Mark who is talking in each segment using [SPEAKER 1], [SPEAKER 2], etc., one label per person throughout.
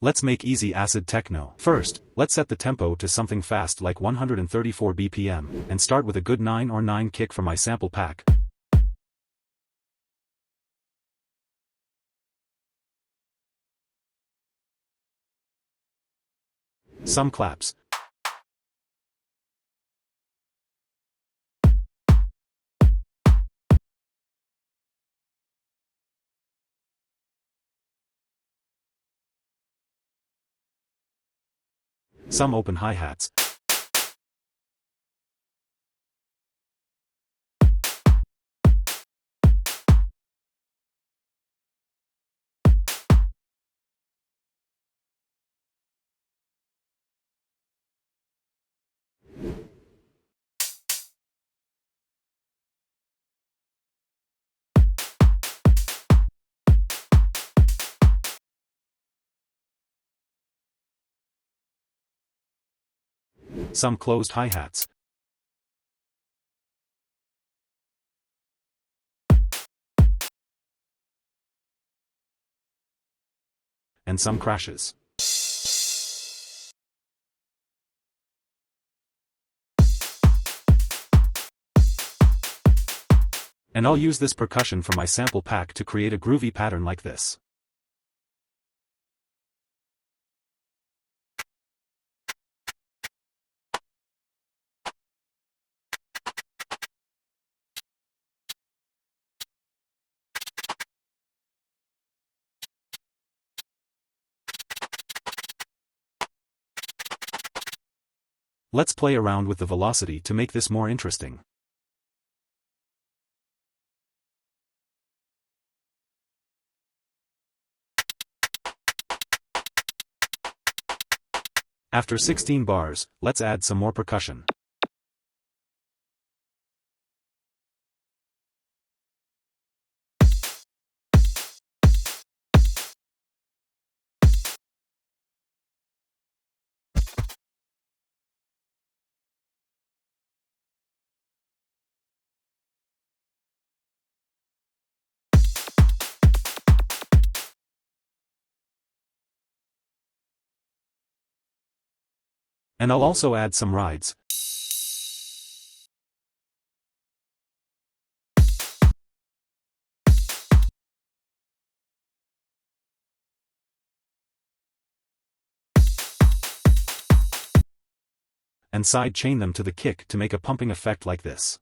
[SPEAKER 1] Let's make easy acid techno. First, let's set the tempo to something fast like 134 BPM, and start with a good 9 or 9 kick from my sample pack. Some claps. Some open hi-hats. Some closed hi-hats. And some crashes. And I'll use this percussion from my sample pack to create a groovy pattern like this. Let's play around with the velocity to make this more interesting. After 16 bars, let's add some more percussion. And I'll also add some rides. And side chain them to the kick to make a pumping effect like this.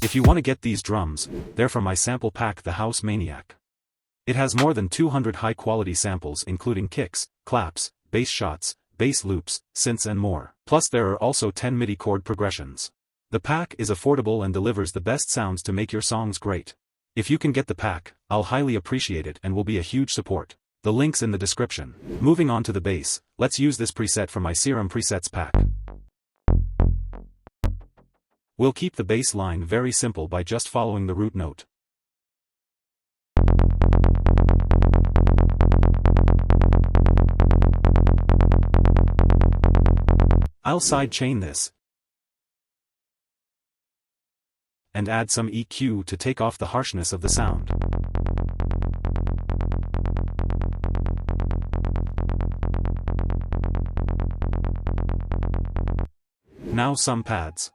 [SPEAKER 1] If you want to get these drums, they're from my sample pack, The House Maniac. It has more than 200 high-quality samples including kicks, claps, bass shots, bass loops, synths and more. Plus there are also 10 MIDI chord progressions. The pack is affordable and delivers the best sounds to make your songs great. If you can get the pack, I'll highly appreciate it and will be a huge support. The link's in the description. Moving on to the bass, let's use this preset from my Serum presets pack. We'll keep the bass line very simple by just following the root note. I'll side chain this and add some EQ to take off the harshness of the sound. Now some pads.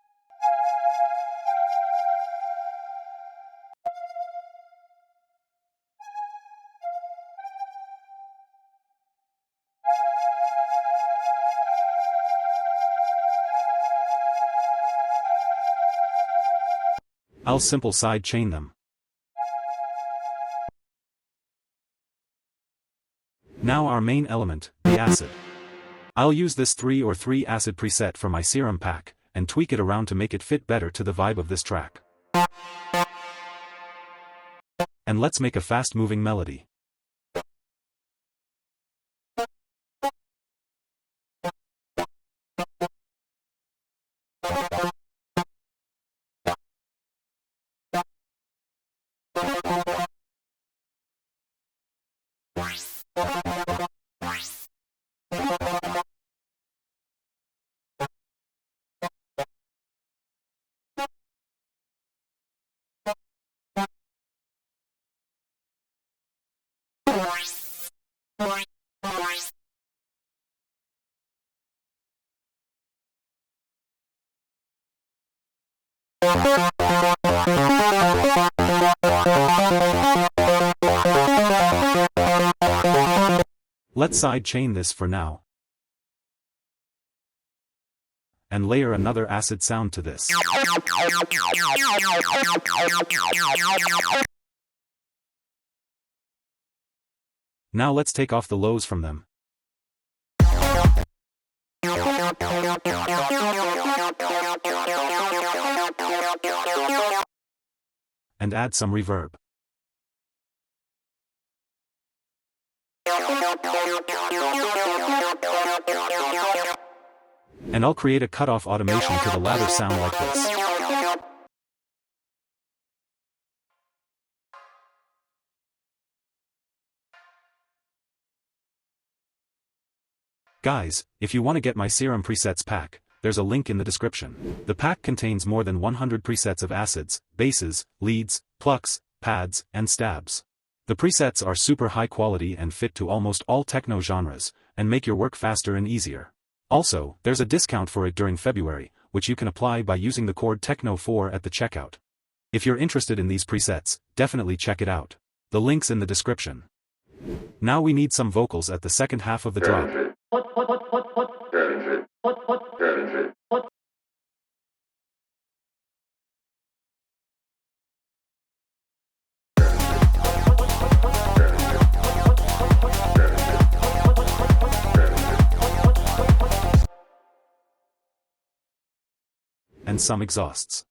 [SPEAKER 1] I'll simple side chain them. Now our main element, the acid. I'll use this 3/3 acid preset from my Serum pack, and tweak it around to make it fit better to the vibe of this track. And let's make a fast-moving melody. Let's side chain this for now. And layer another acid sound to this. Now let's take off the lows from them. And add some reverb. And I'll create a cutoff automation to the latter sound like this. Guys, if you want to get my Serum presets pack, there's a link in the description. The pack contains more than 100 presets of acids, bases, leads, plucks, pads, and stabs. The presets are super high quality and fit to almost all techno genres, and make your work faster and easier. Also, there's a discount for it during February, which you can apply by using the code TECHNO4 at the checkout. If you're interested in these presets, definitely check it out. The link's in the description. Now we need some vocals at the second half of the drop. And some exhausts.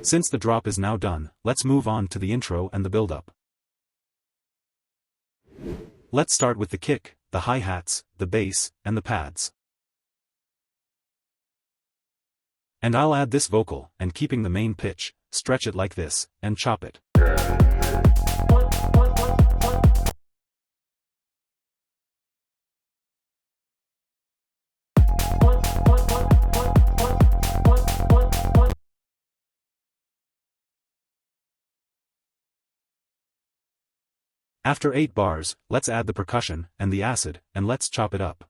[SPEAKER 1] Since the drop is now done, let's move on to the intro and the build-up. Let's start with the kick, the hi-hats, the bass, and the pads. And I'll add this vocal, and keeping the main pitch, stretch it like this, and chop it. After 8 bars, let's add the percussion, and the acid, and let's chop it up.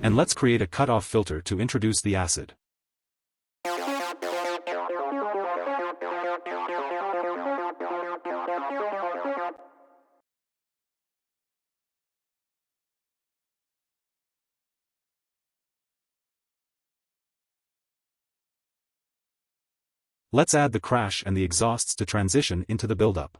[SPEAKER 1] And let's create a cutoff filter to introduce the acid. Let's add the crash and the exhausts to transition into the build-up.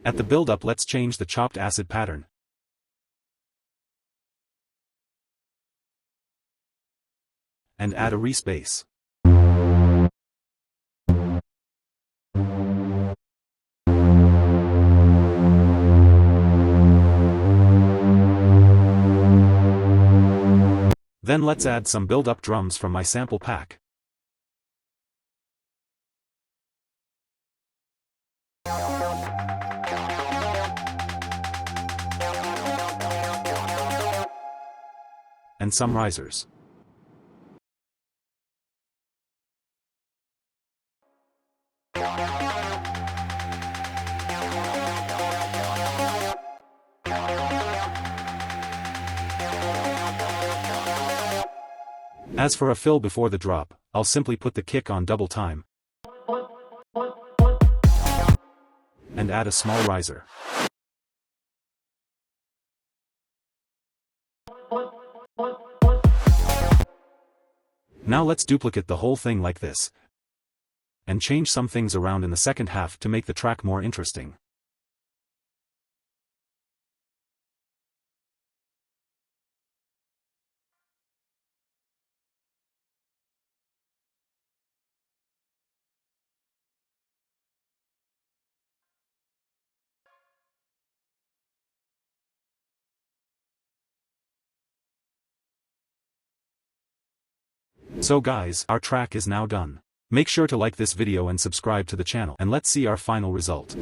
[SPEAKER 1] At the build-up, let's change the chopped acid pattern. And add a respace. Then let's add some build-up drums from my sample pack. And some risers. As for a fill before the drop, I'll simply put the kick on double time. And add a small riser. Now let's duplicate the whole thing like this. And change some things around in the second half to make the track more interesting. So guys, our track is now done. Make sure to like this video and subscribe to the channel, and let's see our final result.